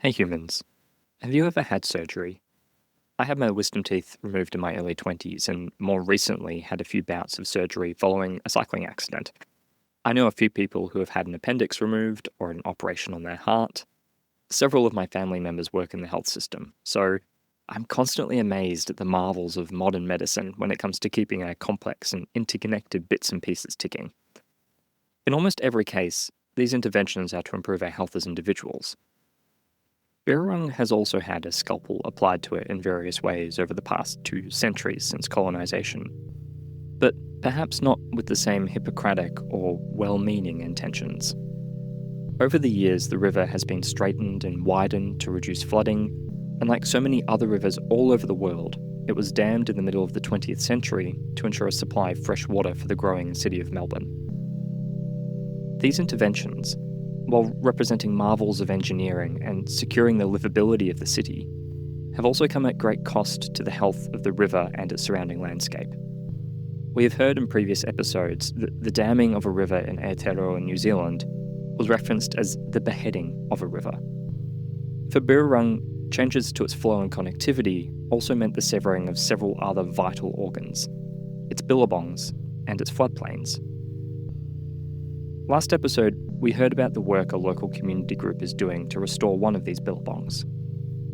Hey humans, have you ever had surgery? I had my wisdom teeth removed in my early 20s and more recently had a few bouts of surgery following a cycling accident. I know a few people who have had an appendix removed or an operation on their heart. Several of my family members work in the health system, so I'm constantly amazed at the marvels of modern medicine when it comes to keeping our complex and interconnected bits and pieces ticking. In almost every case, these interventions are to improve our health as individuals. Birrarung has also had a scalpel applied to it in various ways over the past 2 centuries since colonisation, but perhaps not with the same Hippocratic or well-meaning intentions. Over the years, the river has been straightened and widened to reduce flooding, and like so many other rivers all over the world, it was dammed in the middle of the 20th century to ensure a supply of fresh water for the growing city of Melbourne. These interventions, while representing marvels of engineering and securing the livability of the city, have also come at great cost to the health of the river and its surrounding landscape. We have heard in previous episodes that the damming of a river in Aotearoa, New Zealand, was referenced as the beheading of a river. For Birrarung, changes to its flow and connectivity also meant the severing of several other vital organs, its billabongs and its floodplains. Last episode, we heard about the work a local community group is doing to restore one of these billabongs.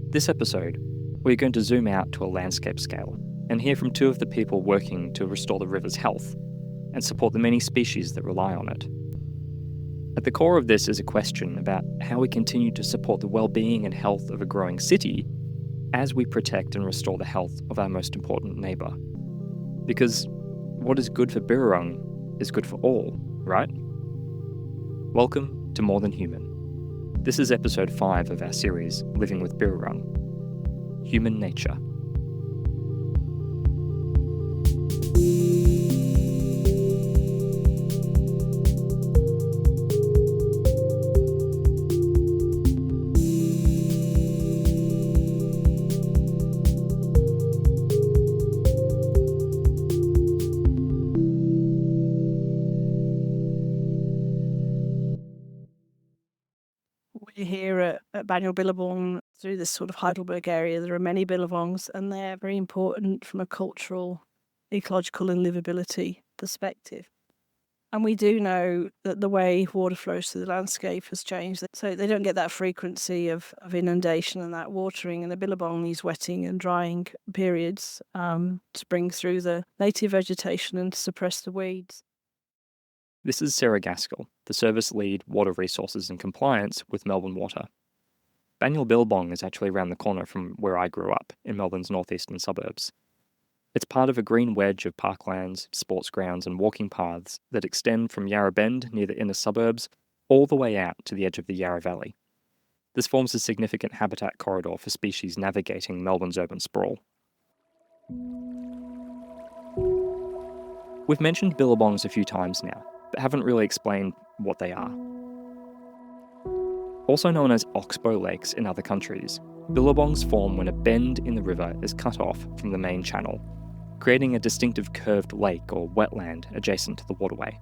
This episode, we're going to zoom out to a landscape scale and hear from 2 of the people working to restore the river's health and support the many species that rely on it. At the core of this is a question about how we continue to support the well-being and health of a growing city as we protect and restore the health of our most important neighbour. Because what is good for Birrarung is good for all, right? Welcome to More Than Human. This is episode 5 of our series, Living with Birrarung. Human Nature. We're here at Banyule Billabong through this sort of Heidelberg area. There are many billabongs, and they're very important from a cultural, ecological and livability perspective. And we do know that the way water flows through the landscape has changed, so they don't get that frequency of inundation and that watering, and the billabong needs wetting and drying periods to bring through the native vegetation and to suppress the weeds. This is Sarah Gaskill, the Service Lead Water Resources and Compliance with Melbourne Water. Banyule Billabong is actually around the corner from where I grew up, in Melbourne's northeastern suburbs. It's part of a green wedge of parklands, sports grounds and walking paths that extend from Yarra Bend near the inner suburbs all the way out to the edge of the Yarra Valley. This forms a significant habitat corridor for species navigating Melbourne's urban sprawl. We've mentioned billabongs a few times now, but haven't really explained what they are. Also known as oxbow lakes in other countries, billabongs form when a bend in the river is cut off from the main channel, creating a distinctive curved lake or wetland adjacent to the waterway.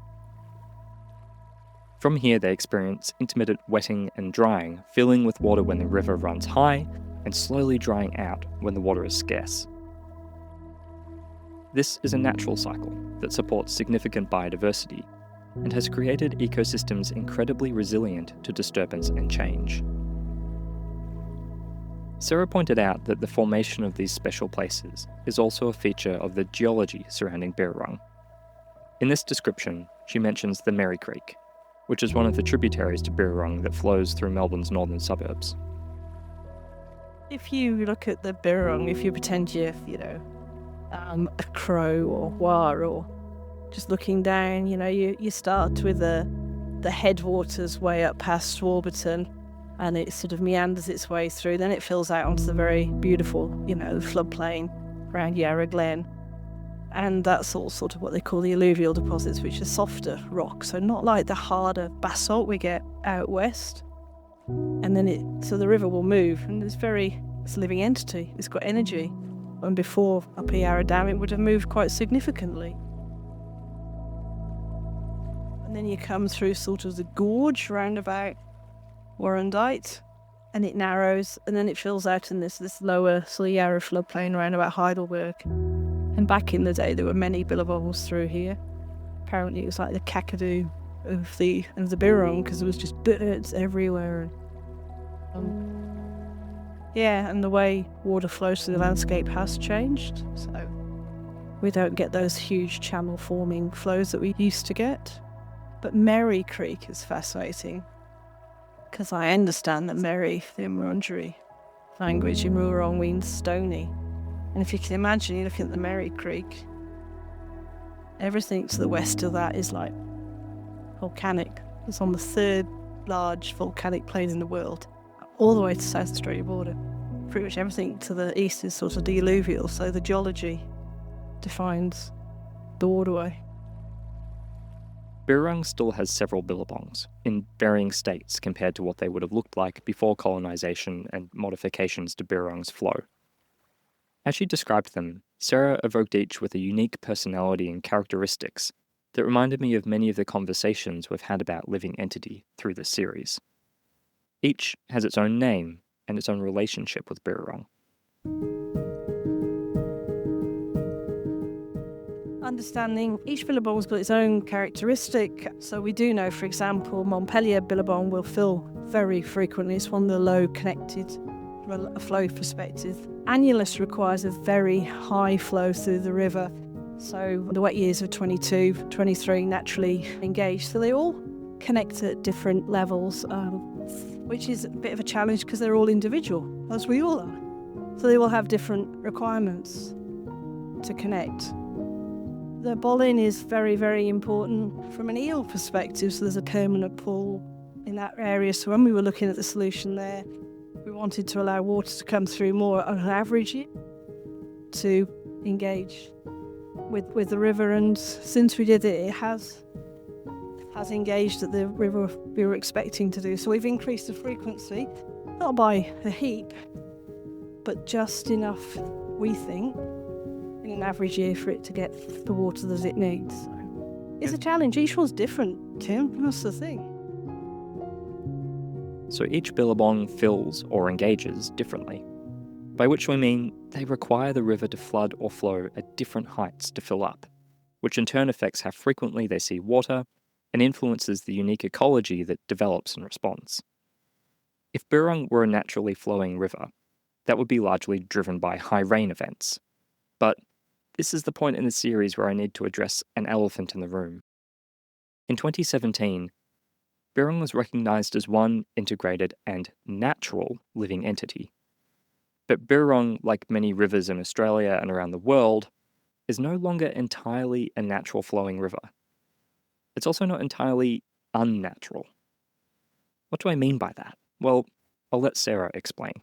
From here they experience intermittent wetting and drying, filling with water when the river runs high and slowly drying out when the water is scarce. This is a natural cycle that supports significant biodiversity and has created ecosystems incredibly resilient to disturbance and change. Sarah pointed out that the formation of these special places is also a feature of the geology surrounding Birrarung. In this description, she mentions the Merry Creek, which is one of the tributaries to Birrarung that flows through Melbourne's northern suburbs. If you look at the Birrarung, if you pretend you're, a crow or war, or just looking down, you start with the headwaters way up past Warburton, and it sort of meanders its way through. Then it fills out onto the very beautiful, the floodplain around Yarra Glen. And that's all sort of what they call the alluvial deposits, which are softer rock, so not like the harder basalt we get out west. And then so the river will move, and it's a living entity. It's got energy. And before up at Yarra Dam, it would have moved quite significantly. And then you come through sort of the gorge round about Warrandyte, and it narrows, and then it fills out in this lower sort of Yarra floodplain around about Heidelberg. And back in the day, there were many billabongs through here. Apparently, it was like the kakadu of the Birrarung, because there was just birds everywhere. Yeah, and the way water flows through the landscape has changed, so we don't get those huge channel-forming flows that we used to get. But Merry Creek is fascinating, because I understand that Merry, the Wurundjeri language in Wurrung, means stony. And if you can imagine, you're looking at the Merry Creek, everything to the west of that is like volcanic. It's on the third large volcanic plain in the world, all the way to South Australia border. Pretty much everything to the east is sort of diluvial, so the geology defines the waterway. Birrarung still has several billabongs, in varying states compared to what they would have looked like before colonisation and modifications to Birrarung's flow. As she described them, Sarah evoked each with a unique personality and characteristics that reminded me of many of the conversations we've had about living entity through this series. Each has its own name and its own relationship with Birrarung. Understanding each billabong's got its own characteristic. So we do know, for example, Montpelier Billabong will fill very frequently. It's one of the low connected from a flow perspective. Annulus requires a very high flow through the river. So the wet years of 22, 23 naturally engage. So they all connect at different levels, which is a bit of a challenge because they're all individual, as we all are. So they will have different requirements to connect. The Bolin is very, very important from an eel perspective, so there's a permanent pool in that area. So when we were looking at the solution there, we wanted to allow water to come through more on an average year to engage with the river, and since we did it, it has engaged at the river we were expecting to do. So we've increased the frequency, not by a heap, but just enough, we think, in an average year for it to get the water that it needs. So it's a challenge. Each one's different, Tim. That's the thing. So each billabong fills or engages differently, by which we mean they require the river to flood or flow at different heights to fill up, which in turn affects how frequently they see water and influences the unique ecology that develops in response. If Birrarung were a naturally flowing river, that would be largely driven by high rain events. But this is the point in the series where I need to address an elephant in the room. In 2017, Birrarung was recognised as one integrated and natural living entity. But Birrarung, like many rivers in Australia and around the world, is no longer entirely a natural flowing river. It's also not entirely unnatural. What do I mean by that? Well, I'll let Sarah explain.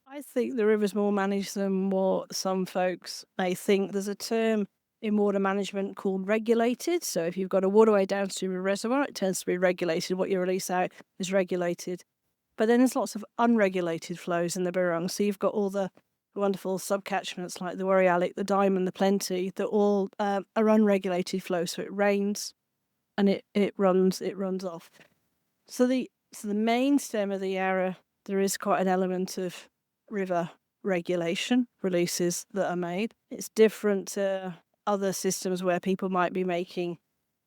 I think the river's more managed than what some folks may think. There's a term in water management called regulated. So if you've got a waterway downstream of a reservoir, it tends to be regulated. What you release out is regulated. But then there's lots of unregulated flows in the Birrarung. So you've got all the wonderful subcatchments like the Warrialic, the Diamond, the Plenty. They're all are unregulated flows. So it rains and it runs off. So the main stem of the Yarra, there is quite an element of river regulation releases that are made. It's different to other systems where people might be making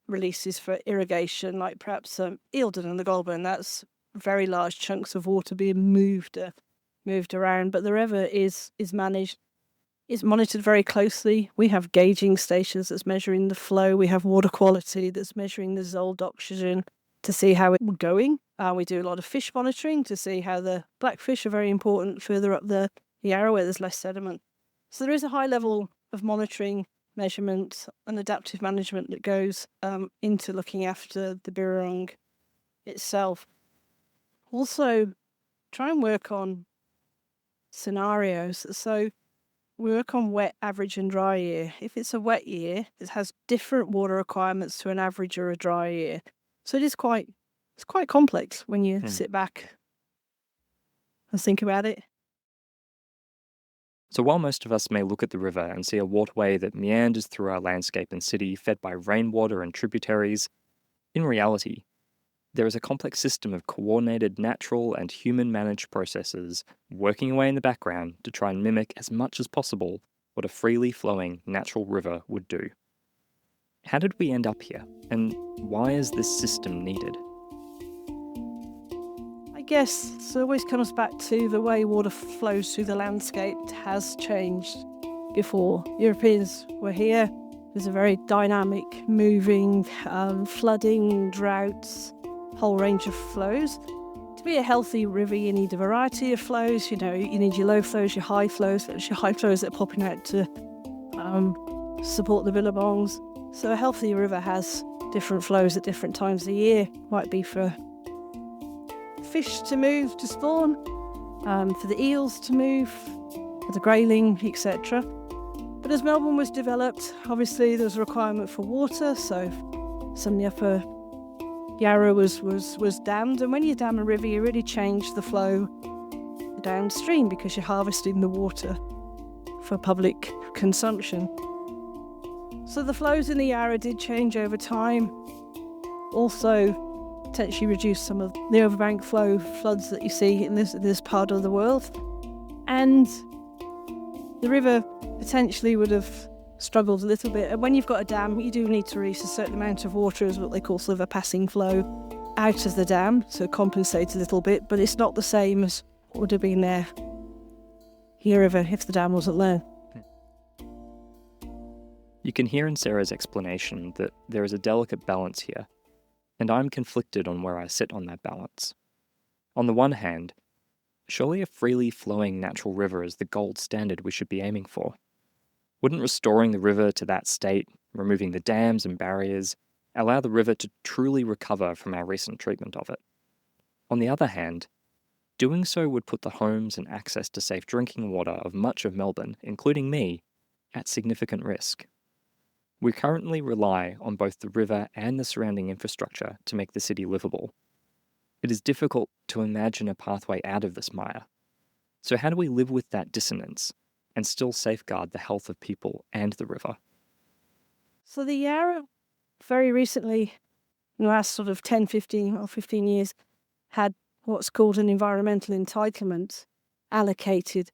releases for irrigation, like perhaps Eildon and the Goulburn. That's very large chunks of water being moved around. But the river is managed, is monitored very closely. We have gauging stations that's measuring the flow. We have water quality that's measuring the dissolved oxygen to see how it's going. We do a lot of fish monitoring to see how the blackfish are very important further up the Yarra where there's less sediment. So there is a high level of monitoring, measurement and adaptive management that goes into looking after the Birrarung itself. Also, try and work on scenarios. So we work on wet, average and dry year. If it's a wet year, it has different water requirements to an average or a dry year. So it's quite complex when you sit back and think about it. So while most of us may look at the river and see a waterway that meanders through our landscape and city fed by rainwater and tributaries, in reality, There is a complex system of coordinated natural and human-managed processes working away in the background to try and mimic as much as possible what a freely flowing natural river would do. How did we end up here, and why is this system needed? I guess it always comes back to the way water flows through the landscape has changed. Before Europeans were here, there's a very dynamic, moving, flooding, droughts, whole range of flows. To be a healthy river, you need a variety of flows. You need your low flows, your high flows. There's your high flows that are popping out to support the billabongs. So a healthy river has different flows at different times of the year. Might be for fish to move to spawn, for the eels to move, for the grayling, etc. But as Melbourne was developed, obviously there was a requirement for water, so some of the upper Yarra was dammed, and when you dam a river, you really change the flow downstream because you're harvesting the water for public consumption. So the flows in the Yarra did change over time. Also, potentially reduce some of the overbank flow floods that you see in this part of the world. And the river potentially would have struggled a little bit. And when you've got a dam, you do need to release a certain amount of water as what they call sort of a passing flow out of the dam to compensate a little bit, but it's not the same as what would have been there here if the dam wasn't there. You can hear in Sarah's explanation that there is a delicate balance here, and I'm conflicted on where I sit on that balance. On the one hand, surely a freely flowing natural river is the gold standard we should be aiming for. Wouldn't restoring the river to that state, removing the dams and barriers, allow the river to truly recover from our recent treatment of it? On the other hand, doing so would put the homes and access to safe drinking water of much of Melbourne, including me, at significant risk. We currently rely on both the river and the surrounding infrastructure to make the city livable. It is difficult to imagine a pathway out of this mire. So how do we live with that dissonance and still safeguard the health of people and the river? So the Yarra, very recently, in the last sort of 10, 15 years, had what's called an environmental entitlement allocated,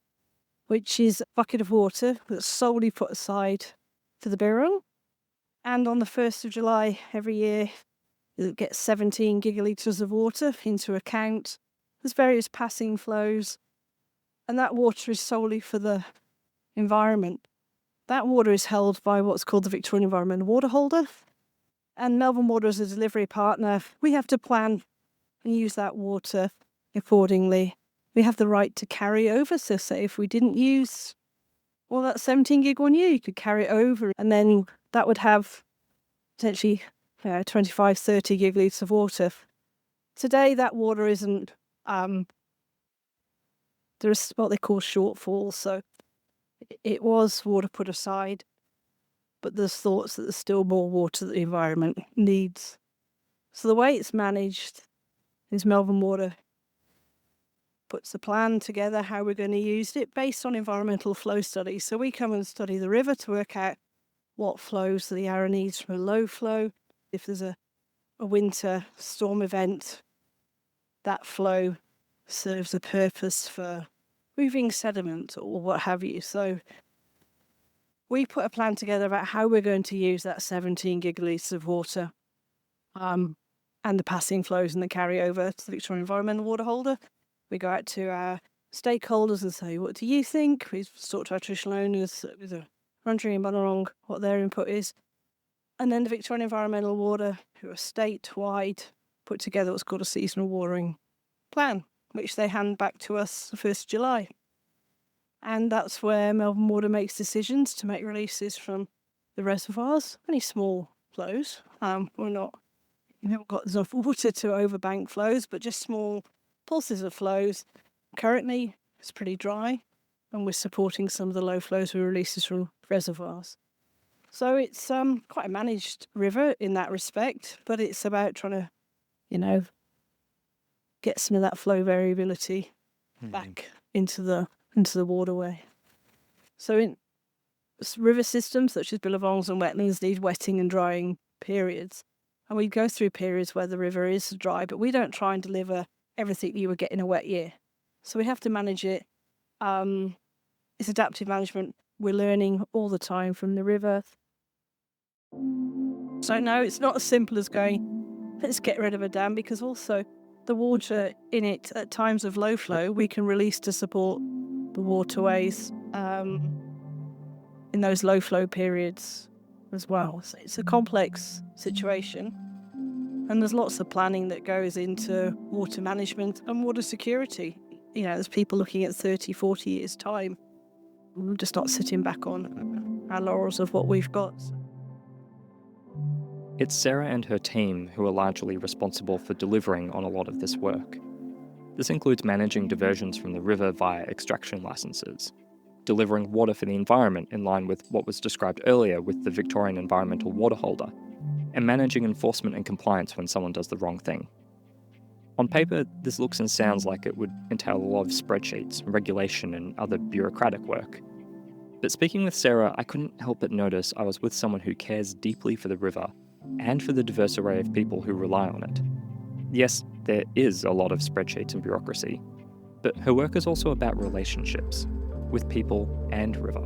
which is a bucket of water that's solely put aside for the Birrarung. And on the 1st of July every year, it gets 17 gigalitres of water into account. There's various passing flows, and that water is solely for the environment. That water is held by what's called the Victorian Environmental Water Holder. And Melbourne Water as a delivery partner, we have to plan and use that water accordingly. We have the right to carry over. So say if we didn't use all that 17 gig one year, you could carry it over, and then that would have potentially 25, 30 gigalitres of water. Today, that water isn't, there's what they call shortfalls. So it was water put aside, but there's thoughts that there's still more water that the environment needs. So the way it's managed is Melbourne Water puts a plan together how we're going to use it based on environmental flow studies. So we come and study the river to work out what flows the Yarra needs from a low flow. If there's a winter storm event, that flow serves a purpose for moving sediment or what have you. So we put a plan together about how we're going to use that 17 gigalitres of water and the passing flows and the carryover to the Victorian Environmental Water Holder. We go out to our stakeholders and say, what do you think? We talk to our traditional owners with a Wurundjeri and Bunurong, what their input is. And then the Victorian Environmental Water, who are statewide, put together what's called a seasonal watering plan, which they hand back to us the 1st of July. And that's where Melbourne Water makes decisions to make releases from the reservoirs, only small flows. We haven't got enough water to overbank flows, but just small pulses of flows. Currently, it's pretty dry, and we're supporting some of the low flows with releases from reservoirs. So it's quite a managed river in that respect, but it's about trying to, get some of that flow variability back into the waterway. So in river systems such as billabongs and wetlands need wetting and drying periods. And we go through periods where the river is dry, but we don't try and deliver everything you would get in a wet year. So we have to manage it. It's adaptive management. We're learning all the time from the river. So no, it's not as simple as going, let's get rid of a dam, because also the water in it at times of low flow, we can release to support the waterways in those low flow periods as well. So it's a complex situation. And there's lots of planning that goes into water management and water security. There's people looking at 30, 40 years' time. We're just not sitting back on our laurels of what we've got. It's Sarah and her team who are largely responsible for delivering on a lot of this work. This includes managing diversions from the river via extraction licences, delivering water for the environment in line with what was described earlier with the Victorian Environmental Water Holder, and managing enforcement and compliance when someone does the wrong thing. On paper, this looks and sounds like it would entail a lot of spreadsheets, regulation, and other bureaucratic work. But speaking with Sarah, I couldn't help but notice I was with someone who cares deeply for the river and for the diverse array of people who rely on it. Yes, there is a lot of spreadsheets and bureaucracy, but her work is also about relationships with people and river.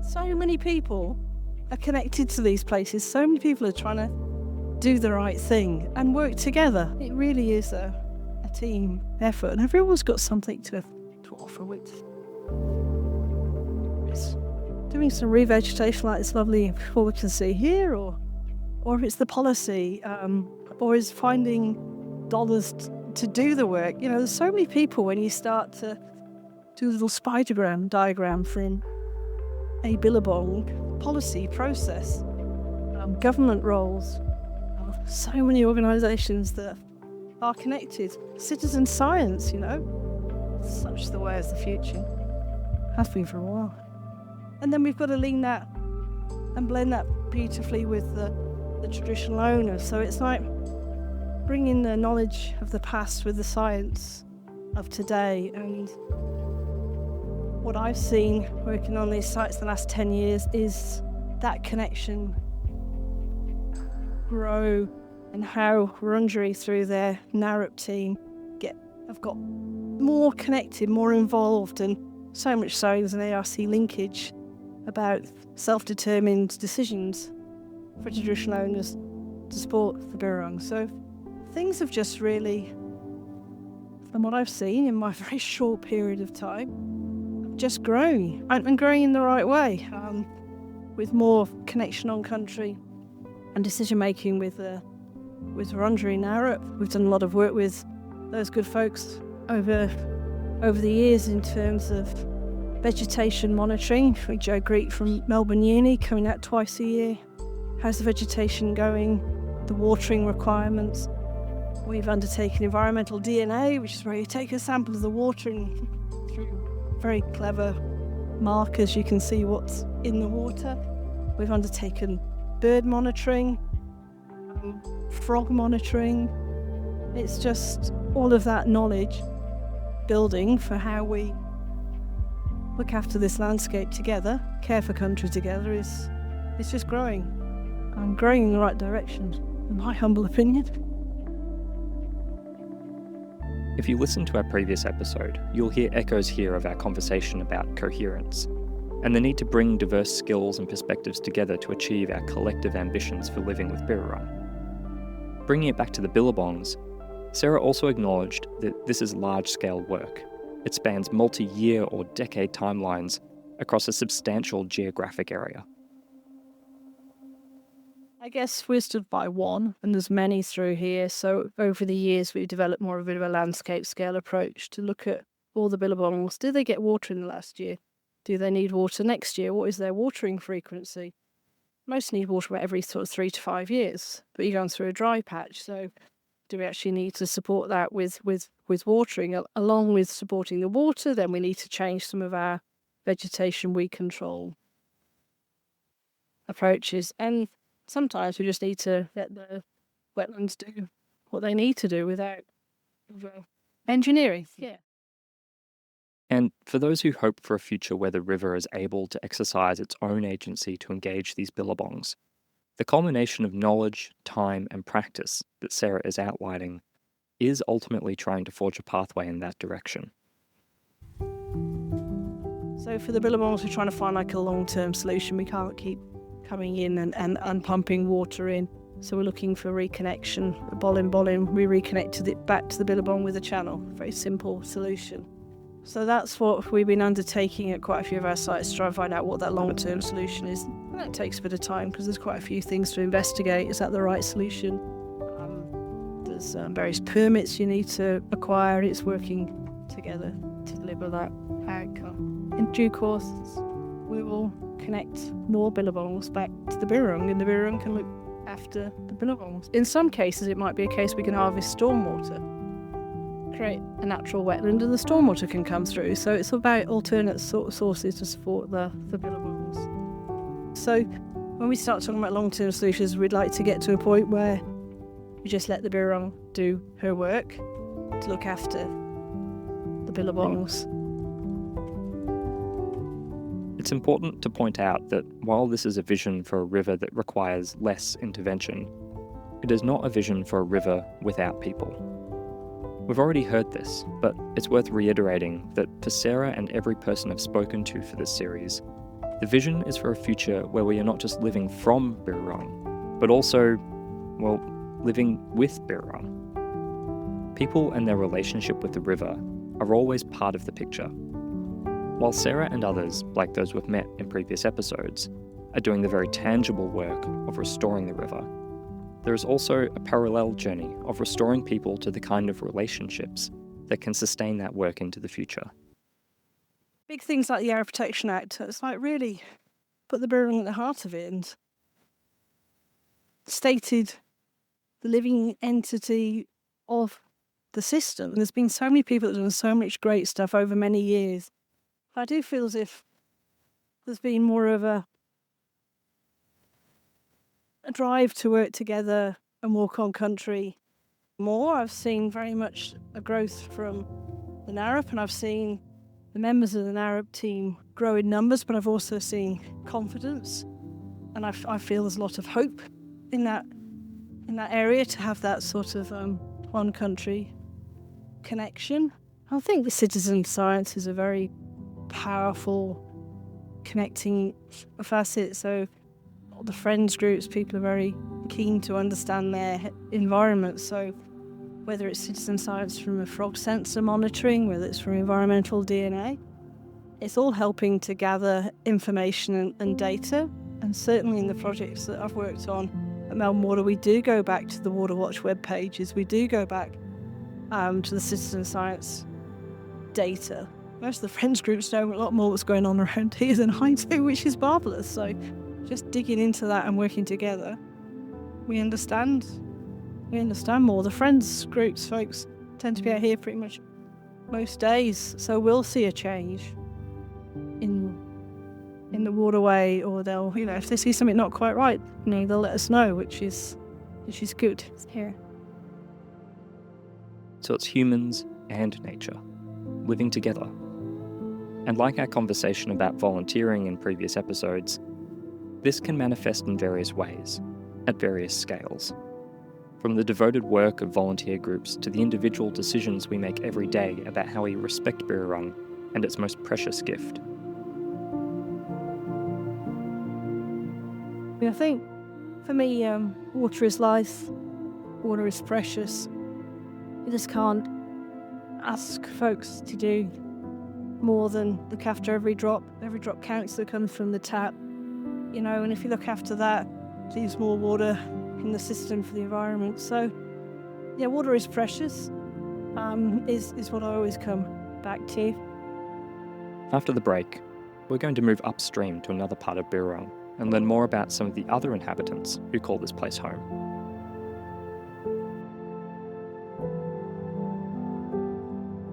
So many people are connected to these places. So many people are trying to do the right thing and work together. It really is a team effort, and everyone's got something to offer with. It's doing some revegetation like this lovely what we can see here, or if it's the policy, or is finding dollars to do the work. There's so many people when you start to do a little spider diagram from a billabong policy process, government roles, so many organisations that are connected. Citizen science, such the way of the future. Has been for a while. And then we've got to lean that and blend that beautifully with the traditional owners. So it's like bringing the knowledge of the past with the science of today. And what I've seen working on these sites the last 10 years is that connection grow, and how Wurundjeri through their NARUP team have got more connected, more involved, and so much so there's an ARC linkage about self-determined decisions for traditional owners to support the Birrarung. So things have just really, from what I've seen in my very short period of time, just grown and growing in the right way, with more connection on country and decision making with Wurundjeri NARUP. We've done a lot of work with those good folks over the years in terms of vegetation monitoring. We Joe Greet from Melbourne Uni coming out twice a year. How's the vegetation going? The watering requirements. We've undertaken environmental DNA, which is where you take a sample of the water and through very clever markers you can see what's in the water. We've undertaken bird monitoring, frog monitoring. It's just all of that knowledge building for how we look after this landscape together, care for country together, it's just growing and growing in the right direction, in my humble opinion. If you listen to our previous episode, you'll hear echoes here of our conversation about coherence and the need to bring diverse skills and perspectives together to achieve our collective ambitions for living with Birrarung. Bringing it back to the Billabongs, Sarah also acknowledged that this is large-scale work. It spans multi-year or decade timelines across a substantial geographic area. I guess we're stood by one, and there's many through here. So over the years, we've developed more of a bit of a landscape scale approach to look at all the billabongs. Do they get water in the last year? Do they need water next year? What is their watering frequency? Most need water about every sort of 3 to 5 years, but you're going through a dry patch. So do we actually need to support that with watering? Along with supporting the water, then we need to change some of our vegetation weed control approaches. And sometimes we just need to let the wetlands do what they need to do without engineering. Yeah. And for those who hope for a future where the river is able to exercise its own agency to engage these billabongs, The culmination of knowledge, time, and practice that Sarah is outlining is ultimately trying to forge a pathway in that direction. So for the billabongs, we're trying to find like a long-term solution. We can't keep coming in and pumping water in. So we're looking for reconnection. At Bolin Bolin, we reconnected it back to the billabong with a channel. Very simple solution. So that's what we've been undertaking at quite a few of our sites to try and find out what that long-term solution is. And that takes a bit of time because there's quite a few things to investigate. Is that the right solution? There's various permits you need to acquire. It's working together to deliver that outcome. In due course, we will connect more billabongs back to the Birrarung, and the Birrarung can look after the billabongs. In some cases, it might be a case we can harvest stormwater, create a natural wetland, and the stormwater can come through. So it's about alternate sources to support the billabongs. So when we start talking about long-term solutions, we'd like to get to a point where we just let the Birrarung do her work to look after the billabongs. It's important to point out that while this is a vision for a river that requires less intervention, it is not a vision for a river without people. We've already heard this, but it's worth reiterating that for Sarah and every person I've spoken to for this series, the vision is for a future where we are not just living from Birrarung, but also, well, living with Birrarung. People and their relationship with the river are always part of the picture. While Sarah and others, like those we've met in previous episodes, are doing the very tangible work of restoring the river, there is also a parallel journey of restoring people to the kind of relationships that can sustain that work into the future. Big things like the Yarra Protection Act, it's like really put the Birrarung at the heart of it and stated the living entity of the system. There's been so many people that have done so much great stuff over many years. I do feel as if there's been more of a drive to work together and walk on country more. I've seen very much a growth from the NARP, and I've seen the members of the NARP team grow in numbers, but I've also seen confidence, and I feel there's a lot of hope in that area to have that sort of one country connection. I think the citizen science is a very powerful connecting facet. So the friends groups, people are very keen to understand their environment. So whether it's citizen science from a frog sensor monitoring, whether it's from environmental DNA, it's all helping to gather information and data. And certainly in the projects that I've worked on at Melbourne Water, we do go back to the Water Watch web pages. We do go back to the citizen science data. Most of the friends groups know a lot more what's going on around here than I do, which is marvellous. So just digging into that and working together, we understand more. The friends groups folks tend to be out here pretty much most days, so we'll see a change in the waterway, or they'll, if they see something not quite right, they'll let us know, which is good here. So it's humans and nature living together. And like our conversation about volunteering in previous episodes, this can manifest in various ways, at various scales. From the devoted work of volunteer groups to the individual decisions we make every day about how we respect Birrarung and its most precious gift. I think, for me, water is life, water is precious. You just can't ask folks to do more than look after every drop. Every drop counts that comes from the tap, and if you look after that, it leaves more water in the system for the environment. So, yeah, water is precious, is what I always come back to. After the break, we're going to move upstream to another part of Birrarung and learn more about some of the other inhabitants who call this place home.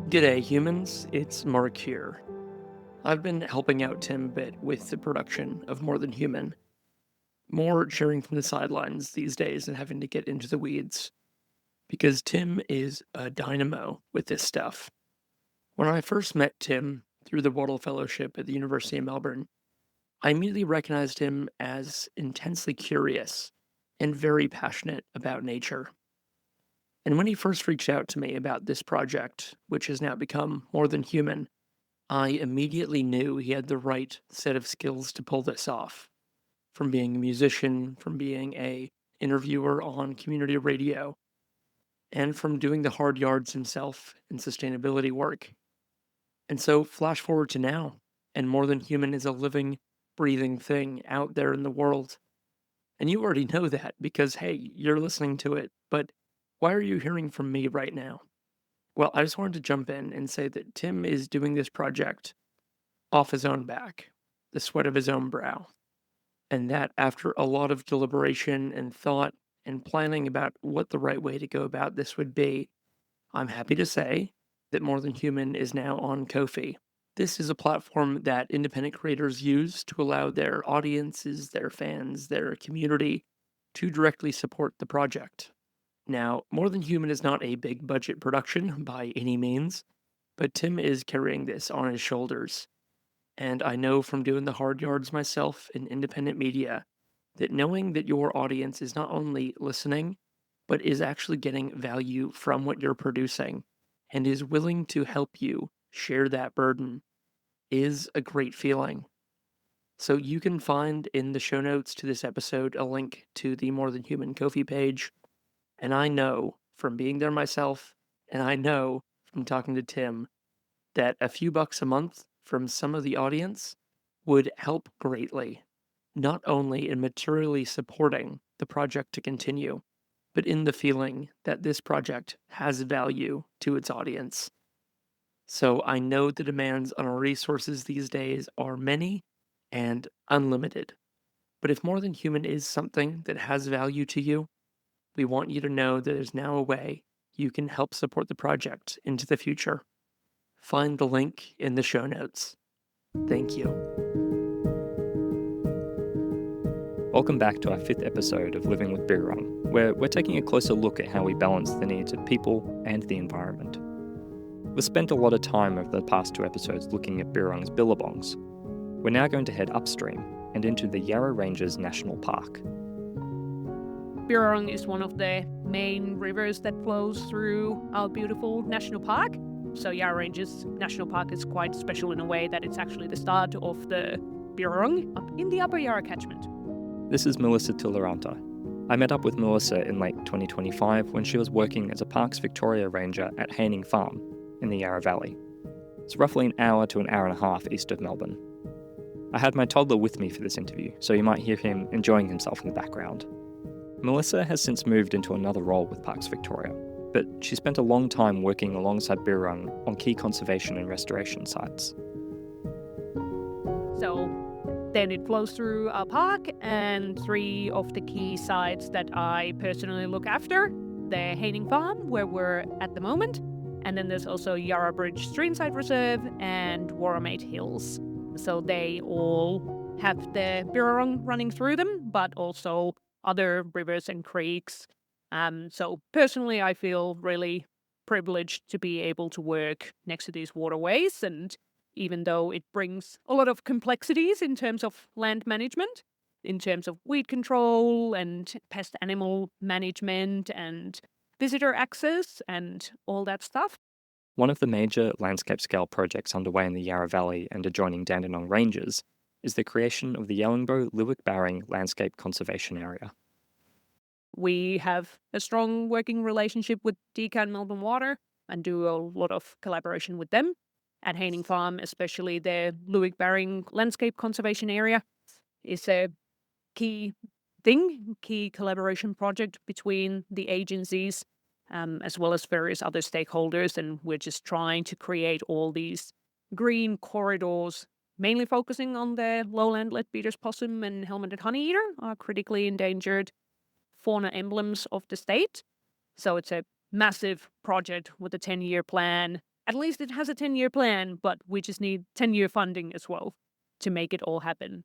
G'day humans, it's Mark here. I've been helping out Tim a bit with the production of More Than Human. More cheering from the sidelines these days and having to get into the weeds. Because Tim is a dynamo with this stuff. When I first met Tim through the Wattle Fellowship at the University of Melbourne, I immediately recognized him as intensely curious and very passionate about nature. And when he first reached out to me about this project, which has now become More Than Human, I immediately knew he had the right set of skills to pull this off. From being a musician, from being a interviewer on community radio, and from doing the hard yards himself in sustainability work. And so flash forward to now, and More Than Human is a living, breathing thing out there in the world. And you already know that because, hey, you're listening to it, but why are you hearing from me right now? Well, I just wanted to jump in and say that Tim is doing this project off his own back, the sweat of his own brow. And that after a lot of deliberation and thought and planning about what the right way to go about this would be, I'm happy to say that More Than Human is now on Ko-fi. This is a platform that independent creators use to allow their audiences, their fans, their community to directly support the project. Now, More Than Human is not a big budget production by any means, but Tim is carrying this on his shoulders. And I know from doing the hard yards myself in independent media that knowing that your audience is not only listening, but is actually getting value from what you're producing and is willing to help you share that burden is a great feeling. So you can find in the show notes to this episode a link to the More Than Human Ko-fi page. And I know from being there myself, and I know from talking to Tim, that a few bucks a month from some of the audience would help greatly, not only in materially supporting the project to continue, but in the feeling that this project has value to its audience. So I know the demands on our resources these days are many and unlimited. But if More Than Human is something that has value to you, we want you to know that there's now a way you can help support the project into the future. Find the link in the show notes. Thank you. Welcome back to our 5th episode of Living with Birrarung, where we're taking a closer look at how we balance the needs of people and the environment. We've spent a lot of time over the past 2 episodes looking at Birrarung's billabongs. We're now going to head upstream and into the Yarra Ranges National Park. Birrarung is one of the main rivers that flows through our beautiful national park. So Yarra Ranges National Park is quite special in a way that it's actually the start of the Birrarung up in the Upper Yarra catchment. This is Melissa Tuliranta. I met up with Melissa in late 2025 when she was working as a Parks Victoria ranger at Haining Farm in the Yarra Valley. It's roughly an hour to an hour and a half east of Melbourne. I had my toddler with me for this interview, so you might hear him enjoying himself in the background. Melissa has since moved into another role with Parks Victoria, but she spent a long time working alongside Birrarung on key conservation and restoration sites. So then it flows through our park, and 3 of the key sites that I personally look after, the Haining Farm, where we're at the moment, and then there's also Yarra Bridge Streamside Reserve and Warramate Hills. So they all have the Birrarung running through them, but also other rivers and creeks. So personally, I feel really privileged to be able to work next to these waterways. And even though it brings a lot of complexities in terms of land management, in terms of weed control and pest animal management and visitor access and all that stuff. One of the major landscape-scale projects underway in the Yarra Valley and adjoining Dandenong Ranges is the creation of the Yellingbo-Lewick Barring Landscape Conservation Area. We have a strong working relationship with Deakin Melbourne Water and do a lot of collaboration with them. At Haining Farm, especially the Lewick Barring Landscape Conservation Area is a key collaboration project between the agencies as well as various other stakeholders. And we're just trying to create all these green corridors, mainly focusing on the lowland leadbeater's possum and helmeted honeyeater, are critically endangered fauna emblems of the state. So it's a massive project with a 10-year plan. At least it has a 10-year plan, but we just need 10-year funding as well to make it all happen.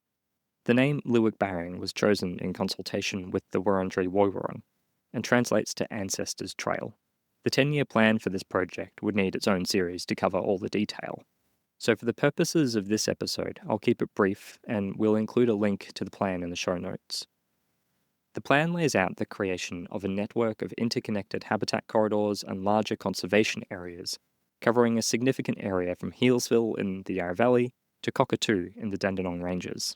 The name Lewick Barring was chosen in consultation with the Wurundjeri Woiwurrung and translates to Ancestors Trail. The 10-year plan for this project would need its own series to cover all the detail. So, for the purposes of this episode, I'll keep it brief and we'll include a link to the plan in the show notes. The plan lays out the creation of a network of interconnected habitat corridors and larger conservation areas, covering a significant area from Healesville in the Yarra Valley to Cockatoo in the Dandenong Ranges.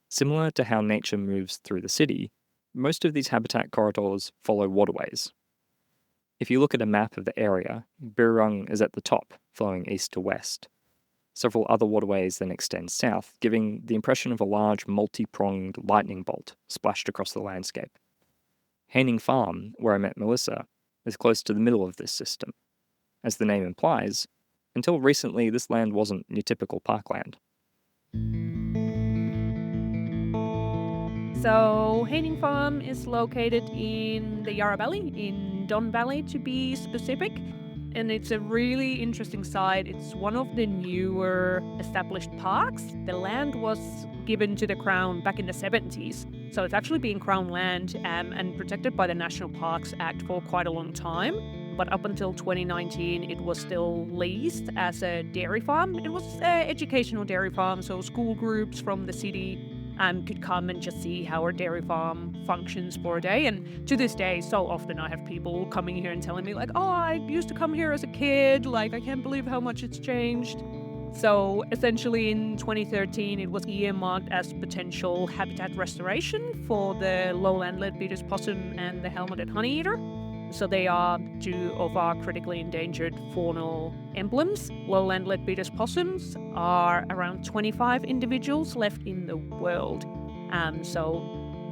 Similar to how nature moves through the city, most of these habitat corridors follow waterways. If you look at a map of the area, Birrarung is at the top, flowing east to west. Several other waterways then extend south, giving the impression of a large multi-pronged lightning bolt splashed across the landscape. Haining Farm, where I met Melissa, is close to the middle of this system. As the name implies, until recently this land wasn't your typical parkland. So, Haining Farm is located in the Yarra Valley, in Don Valley to be specific. And it's a really interesting site. It's one of the newer established parks. The land was given to the Crown back in the 70s. So it's actually been Crown land and protected by the National Parks Act for quite a long time. But up until 2019, it was still leased as a dairy farm. It was an educational dairy farm, so school groups from the city could come and just see how our dairy farm functions for a day. And to this day, so often I have people coming here and telling me like, oh, I used to come here as a kid. Like, I can't believe how much it's changed. So essentially in 2013, it was earmarked as potential habitat restoration for the lowland leadbeater's possum and the helmeted honeyeater. So they are two of our critically endangered faunal emblems. Lowland leadbeater's possums are around 25 individuals left in the world. So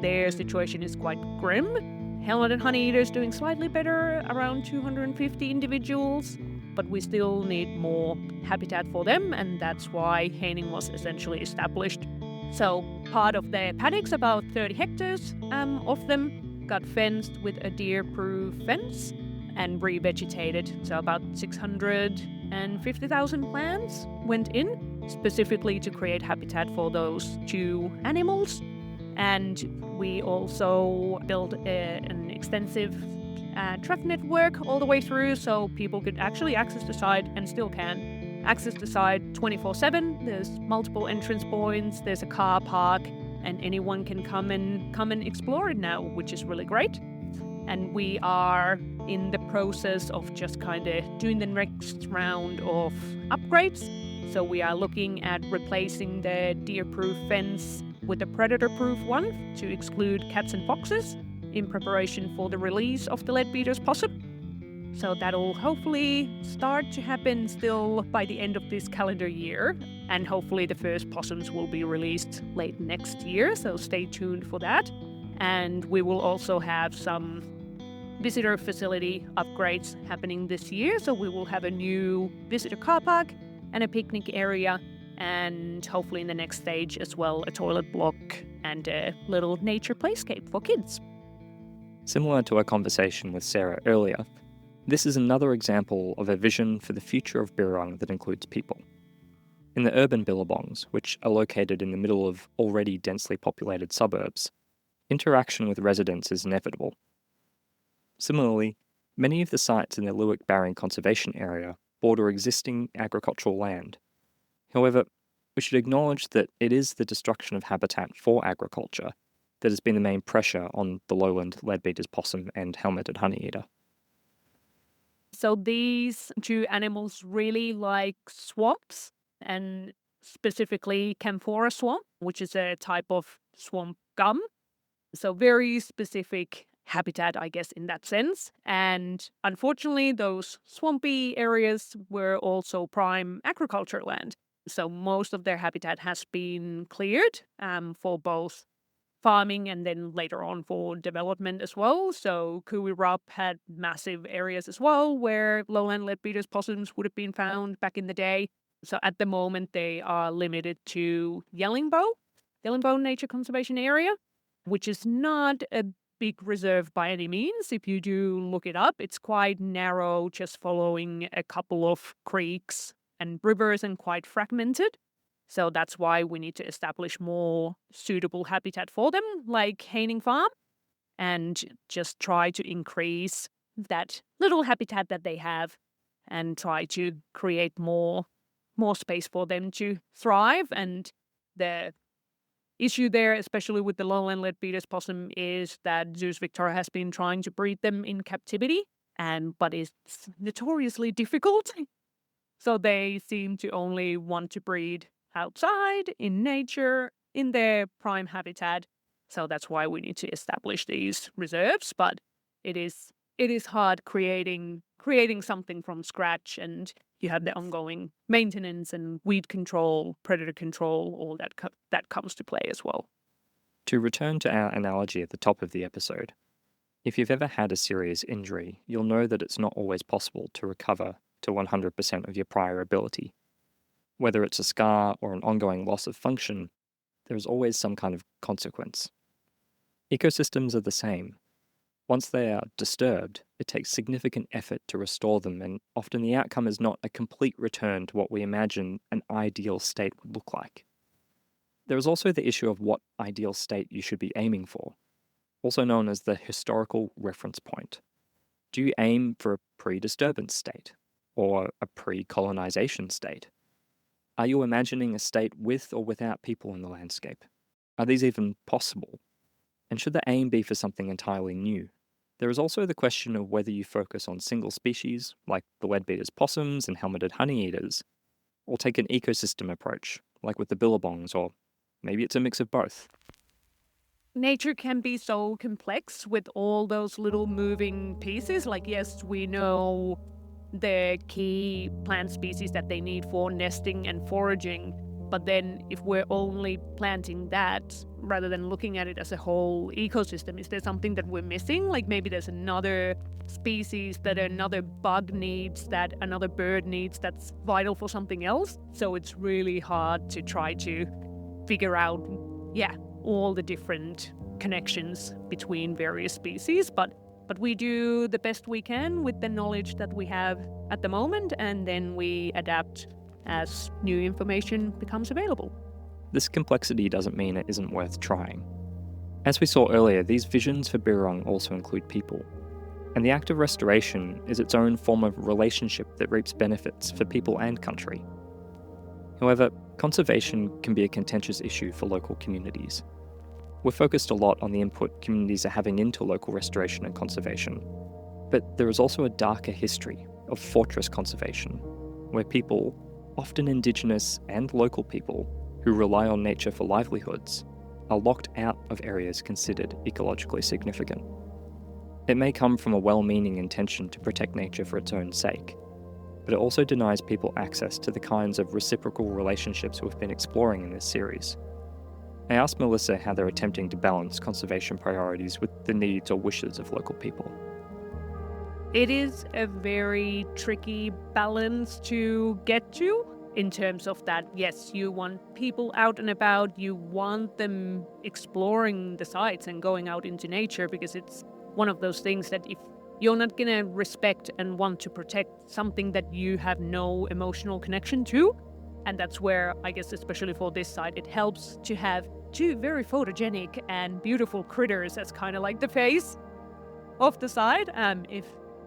their situation is quite grim. Helmeted honeyeaters doing slightly better, around 250 individuals, but we still need more habitat for them, and that's why Haining was essentially established. So part of the paddocks, about 30 hectares of them, got fenced with a deer-proof fence and revegetated. So about 650,000 plants went in, specifically to create habitat for those two animals. And we also built an extensive truck network all the way through, so people could actually access the site, and still can access the site 24/7. There's multiple entrance points, there's a car park, and anyone can come and explore it now, which is really great. And we are in the process of just kind of doing the next round of upgrades. So we are looking at replacing the deer-proof fence with a predator-proof one to exclude cats and foxes in preparation for the release of the leadbeater's possum. So that'll hopefully start to happen still by the end of this calendar year. And hopefully the first possums will be released late next year, so stay tuned for that. And we will also have some visitor facility upgrades happening this year. So we will have a new visitor car park and a picnic area, and hopefully in the next stage as well, a toilet block and a little nature playscape for kids. Similar to our conversation with Sarah earlier, this is another example of a vision for the future of Birrarung that includes people. In the urban billabongs, which are located in the middle of already densely populated suburbs, interaction with residents is inevitable. Similarly, many of the sites in the Lewick Barring Conservation Area border existing agricultural land. However, we should acknowledge that it is the destruction of habitat for agriculture that has been the main pressure on the lowland leadbeater's possum and helmeted honeyeater. So these two animals really like swamps, and specifically camphora swamp, which is a type of swamp gum. So very specific habitat, I guess, in that sense. And unfortunately, those swampy areas were also prime agriculture land. So most of their habitat has been cleared for both farming and then later on for development as well. So Kuwi-Rup had massive areas as well where lowland leadbeater's possums would have been found back in the day. So at the moment they are limited to Yellingbo Nature Conservation Area, which is not a big reserve by any means. If you do look it up, it's quite narrow, just following a couple of creeks and rivers, and quite fragmented. So that's why we need to establish more suitable habitat for them, like Haining Farm, and just try to increase that little habitat that they have and try to create more more space for them to thrive. And the issue there, especially with the lowland leadbeater's possum, is that Zoos Victoria has been trying to breed them in captivity, but it's notoriously difficult. So they seem to only want to breed outside, in nature, in their prime habitat. So that's why we need to establish these reserves. But it is hard creating something from scratch, and you have the ongoing maintenance and weed control, predator control, all that comes to play as well. To return to our analogy at the top of the episode, if you've ever had a serious injury, you'll know that it's not always possible to recover to 100% of your prior ability. Whether it's a scar or an ongoing loss of function, there is always some kind of consequence. Ecosystems are the same. Once they are disturbed, it takes significant effort to restore them, and often the outcome is not a complete return to what we imagine an ideal state would look like. There is also the issue of what ideal state you should be aiming for, also known as the historical reference point. Do you aim for a pre-disturbance state, or a pre-colonization state? Are you imagining a state with or without people in the landscape? Are these even possible? And should the aim be for something entirely new? There is also the question of whether you focus on single species, like the leadbeater's possums and helmeted honeyeaters, or take an ecosystem approach, like with the billabongs, or maybe it's a mix of both. Nature can be so complex with all those little moving pieces. Like, yes, we know the key plant species that they need for nesting and foraging, but then if we're only planting that rather than looking at it as a whole ecosystem, is there something that we're missing? Like maybe there's another species that another bug needs, that another bird needs, that's vital for something else. So it's really hard to try to figure out, all the different connections between various species, but we do the best we can with the knowledge that we have at the moment, and then we adapt as new information becomes available. This complexity doesn't mean it isn't worth trying. As we saw earlier, these visions for Birrarung also include people, and the act of restoration is its own form of relationship that reaps benefits for people and country. However, conservation can be a contentious issue for local communities. We're focused a lot on the input communities are having into local restoration and conservation, but there is also a darker history of fortress conservation, where people, often Indigenous and local people, who rely on nature for livelihoods, are locked out of areas considered ecologically significant. It may come from a well-meaning intention to protect nature for its own sake, but it also denies people access to the kinds of reciprocal relationships we've been exploring in this series. I asked Melissa how they're attempting to balance conservation priorities with the needs or wishes of local people. It is a very tricky balance to get to in terms of that, yes, you want people out and about, you want them exploring the sites and going out into nature, because it's one of those things that if you're not going to respect and want to protect something that you have no emotional connection to, and that's where, I guess, especially for this site, it helps to have two very photogenic and beautiful critters as kind of like the face of the site.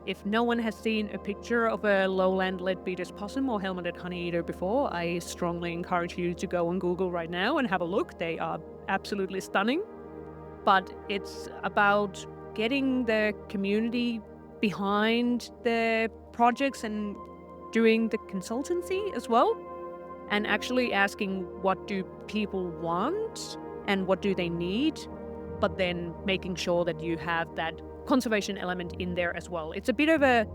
If no one has seen a picture of a lowland leadbeater's possum or helmeted honeyeater before, I strongly encourage you to go on Google right now and have a look. They are absolutely stunning. But it's about getting the community behind the projects and doing the consultancy as well, and actually asking what do people want and what do they need, but then making sure that you have that conservation element in there as well. It's a bit of a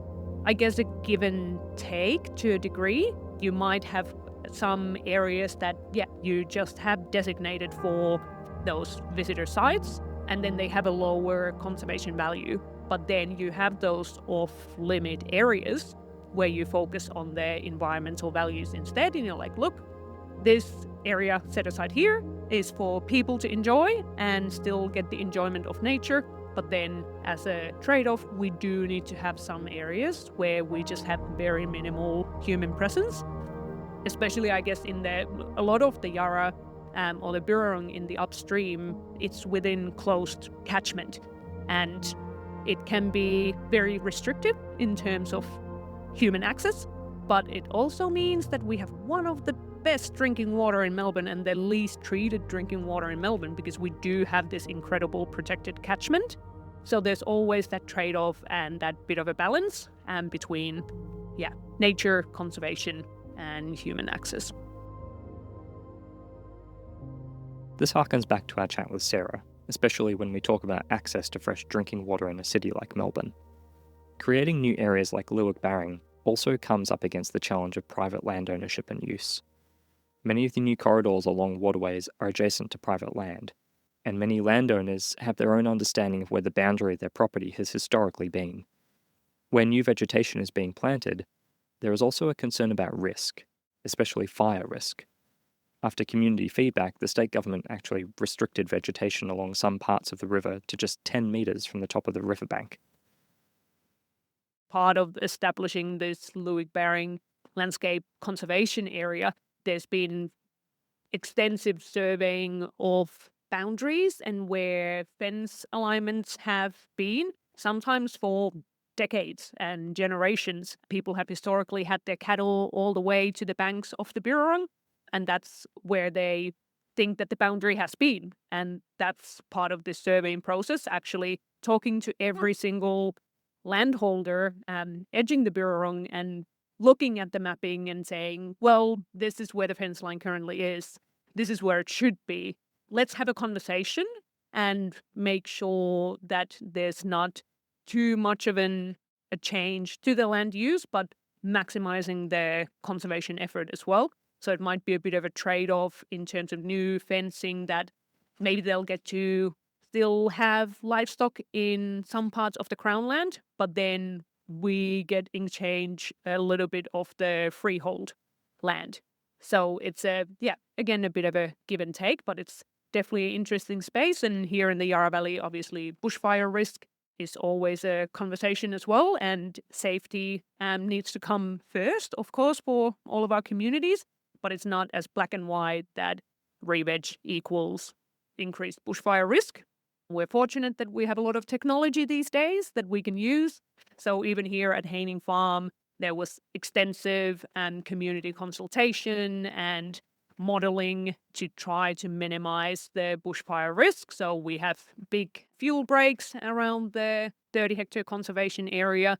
give and take to a degree. You might have some areas that, you just have designated for those visitor sites, and then they have a lower conservation value. But then you have those off-limit areas where you focus on the environmental values instead, and you're like, look, this area set aside here is for people to enjoy and still get the enjoyment of nature. But then as a trade-off, we do need to have some areas where we just have very minimal human presence, especially, I guess, in a lot of the Yarra or the Birrarung in the upstream, it's within closed catchment, and it can be very restrictive in terms of human access. but it also means that we have one of the best drinking water in Melbourne and the least treated drinking water in Melbourne, because we do have this incredible protected catchment. So there's always that trade-off and that bit of a balance between nature, conservation, and human access. This harkens back to our chat with Sarah, especially when we talk about access to fresh drinking water in a city like Melbourne. Creating new areas like Leeuwik Barring also comes up against the challenge of private land ownership and use. Many of the new corridors along waterways are adjacent to private land, and many landowners have their own understanding of where the boundary of their property has historically been. Where new vegetation is being planted, there is also a concern about risk, especially fire risk. After community feedback, the state government actually restricted vegetation along some parts of the river to just 10 metres from the top of the riverbank. Part of establishing this Leeuwik Barring landscape conservation area, there's been extensive surveying of boundaries and where fence alignments have been, sometimes for decades and generations. People have historically had their cattle all the way to the banks of the Birrarung, and that's where they think that the boundary has been. And that's part of the surveying process, actually talking to every single landholder edging the Birrarung and looking at the mapping and saying, well, this is where the fence line currently is. This is where it should be. Let's have a conversation and make sure that there's not too much of a change to the land use, but maximizing the conservation effort as well. So it might be a bit of a trade-off in terms of new fencing, that maybe they'll get to still have livestock in some parts of the Crown land, but then we get in exchange a little bit of the freehold land. So it's again, a bit of a give and take, but it's definitely an interesting space. And here in the Yarra Valley, obviously, bushfire risk is always a conversation as well, and safety needs to come first, of course, for all of our communities. But it's not as black and white that re-veg equals increased bushfire risk. We're fortunate that we have a lot of technology these days that we can use. So even here at Haining Farm, there was extensive community consultation and modelling to try to minimize the bushfire risk. So we have big fuel breaks around the 30-hectare conservation area.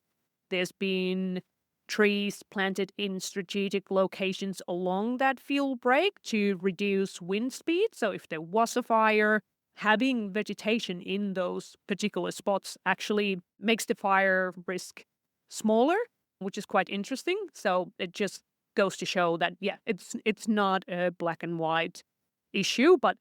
There's been trees planted in strategic locations along that fuel break to reduce wind speed. So if there was a fire, having vegetation in those particular spots actually makes the fire risk smaller, which is quite interesting. So it just goes to show that, it's not a black and white issue. But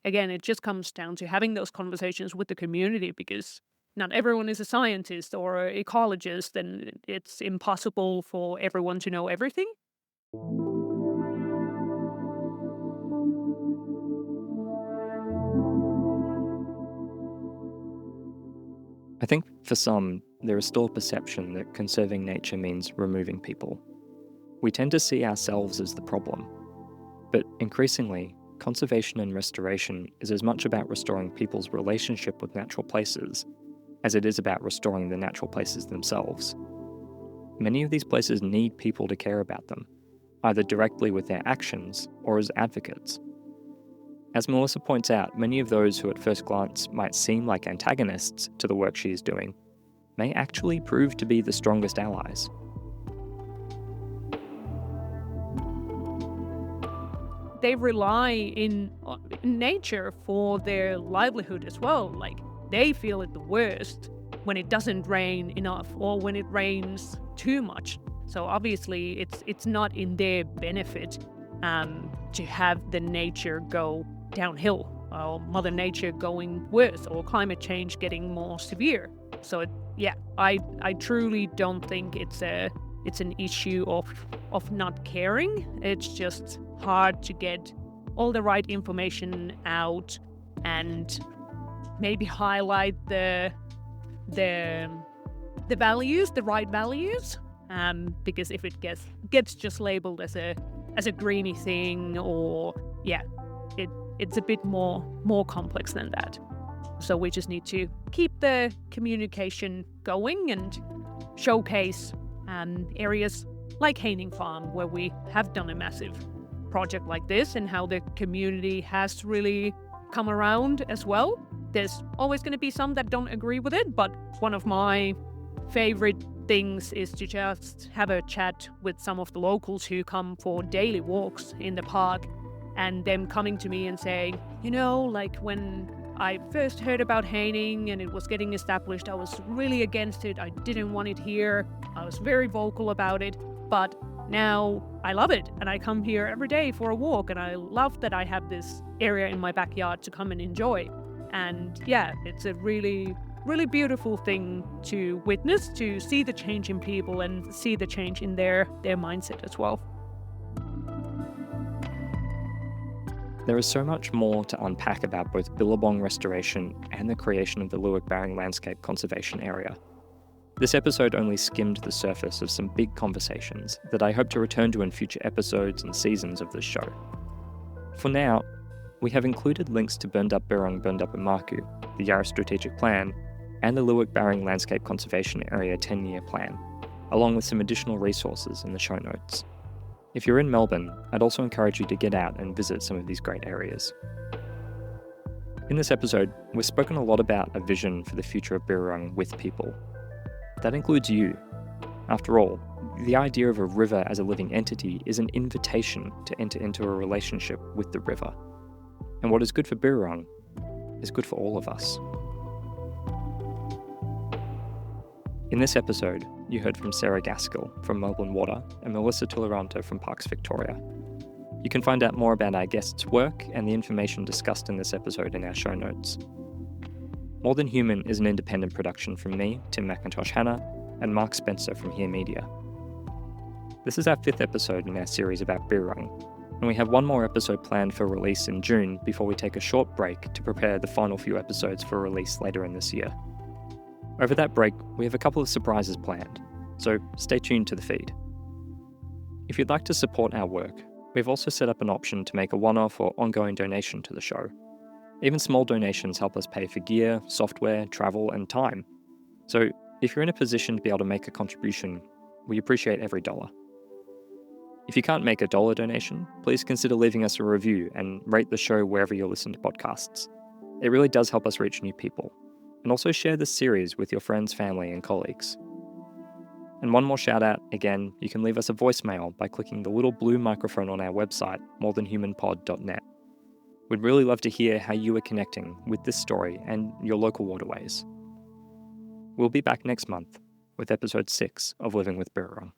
again, it just comes down to having those conversations with the community, because not everyone is a scientist or an ecologist, and it's impossible for everyone to know everything. I think for some, there is still a perception that conserving nature means removing people. We tend to see ourselves as the problem. But increasingly, conservation and restoration is as much about restoring people's relationship with natural places as it is about restoring the natural places themselves. Many of these places need people to care about them, either directly with their actions or as advocates. As Melissa points out, many of those who at first glance might seem like antagonists to the work she is doing may actually prove to be the strongest allies. They rely in nature for their livelihood as well. Like, they feel it the worst when it doesn't rain enough or when it rains too much. So obviously it's not in their benefit to have the nature go downhill, or Mother Nature going worse, or climate change getting more severe. So I truly don't think it's an issue of not caring. It's just hard to get all the right information out and maybe highlight the values, the right values. Because if it gets just labeled as a greeny thing, or it's a bit more complex than that. So we just need to keep the communication going and showcase and areas like Haining Farm, where we have done a massive project like this, and how the community has really come around as well. There's always going to be some that don't agree with it, but one of my favorite things is to just have a chat with some of the locals who come for daily walks in the park, and them coming to me and saying, like when I first heard about Haining and it was getting established, I was really against it. I didn't want it here. I was very vocal about it, but now I love it, and I come here every day for a walk, and I love that I have this area in my backyard to come and enjoy. And yeah, it's a really, really beautiful thing to witness, to see the change in people and see the change in their mindset as well. There is so much more to unpack about both Billabong restoration and the creation of the Leeuwik Barrung Landscape Conservation Area. This episode only skimmed the surface of some big conversations that I hope to return to in future episodes and seasons of this show. For now, we have included links to Burndap Birrarung Burndap Umarkoo, the Yarra Strategic Plan, and the Leeuwik Barrung Landscape Conservation Area 10-year plan, along with some additional resources in the show notes. If you're in Melbourne, I'd also encourage you to get out and visit some of these great areas. In this episode, we've spoken a lot about a vision for the future of Birrarung with people. That includes you. After all, the idea of a river as a living entity is an invitation to enter into a relationship with the river. And what is good for Birrarung is good for all of us. In this episode, you heard from Sarah Gaskill from Melbourne Water and Melissa Tuliranta from Parks Victoria. You can find out more about our guests' work and the information discussed in this episode in our show notes. More Than Human is an independent production from me, Tim McIntosh Hanna, and Mark Spencer from Here Media. This is our 5th episode in our series about Birrarung, and we have one more episode planned for release in June before we take a short break to prepare the final few episodes for release later in this year. Over that break, we have a couple of surprises planned, so stay tuned to the feed. If you'd like to support our work, we've also set up an option to make a one-off or ongoing donation to the show. Even small donations help us pay for gear, software, travel, and time. So if you're in a position to be able to make a contribution, we appreciate every dollar. If you can't make a dollar donation, please consider leaving us a review and rate the show wherever you listen to podcasts. It really does help us reach new people. And also share this series with your friends, family, and colleagues. And one more shout out, again, you can leave us a voicemail by clicking the little blue microphone on our website, morethanhumanpod.net. We'd really love to hear how you are connecting with this story and your local waterways. We'll be back next month with episode 6 of Living with Birrarung.